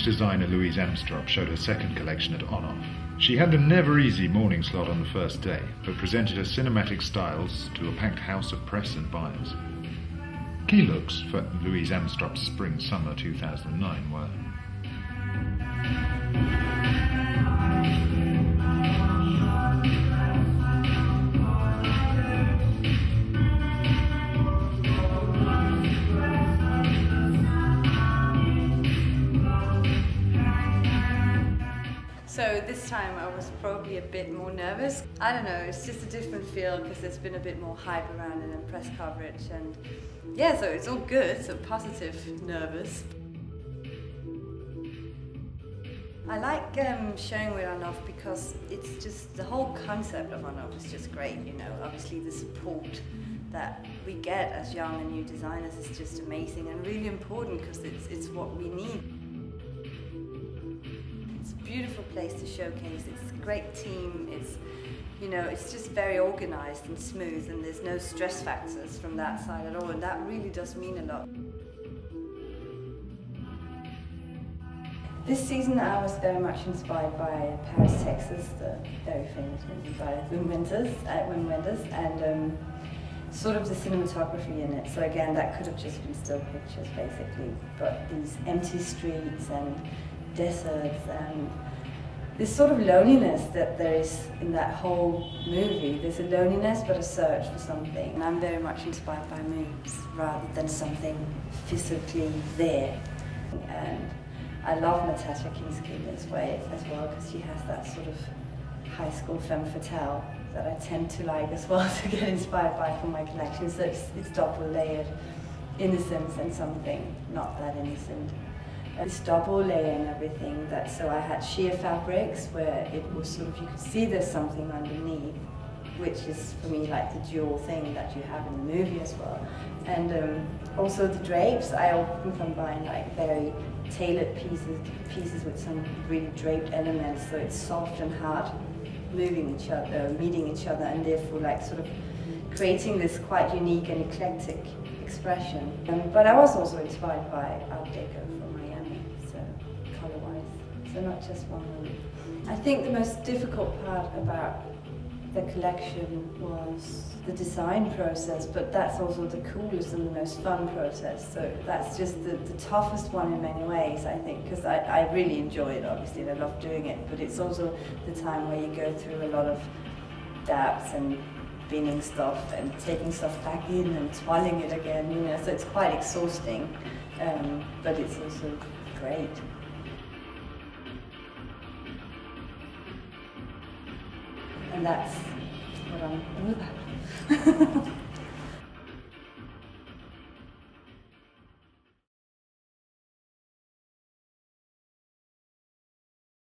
Danish designer Louise Amstrup showed her second collection at On-Off. She had the never-easy morning slot on the first day, but presented her cinematic styles to a packed house of press and buyers. Key looks for Louise Amstrup's Spring-Summer 2009 were So this time I was probably a bit more nervous. I don't know, it's just a different feel because there's been a bit more hype around it and press coverage, and yeah, so it's all good, so positive nervous. I like showing with On-Off because it's just, the whole concept of On-Off is just great, you know. Obviously the support that we get as young and new designers is just amazing and really important because it's what we need. It's a beautiful place to showcase, it's a great team, it's, you know, it's just very organized and smooth, and there's no stress factors from that side at all, and that really does mean a lot. This season I was very much inspired by Paris, Texas, the very famous movie by Wim Wenders, and sort of the cinematography in it. So again, that could have just been still pictures basically, but these empty streets and deserts and this sort of loneliness that there is in that whole movie. There's a loneliness but a search for something. And I'm very much inspired by moods rather than something physically there. And I love Natasha Kinski in this way as well, because she has that sort of high school femme fatale that I tend to like as well to get inspired by from my collection. So it's double layered innocence and something not that innocent. It's double layering everything, so I had sheer fabrics where it was sort of, you could see there's something underneath, which is for me like the dual thing that you have in the movie as well. And also the drapes, I often combine like very tailored pieces with some really draped elements, so it's soft and hard, meeting each other, and therefore like sort of creating this quite unique and eclectic expression. But I was also inspired by Art Deco from Miami, so color-wise, so not just one room. I think the most difficult part about the collection was the design process, but that's also the coolest and the most fun process. So that's just the toughest one in many ways, I think, because I really enjoy it, obviously, and I love doing it, but it's also the time where you go through a lot of dabs and binning stuff and taking stuff back in and swallowing it again, you know, so it's quite exhausting, but it's also great. And that's what I'm all about.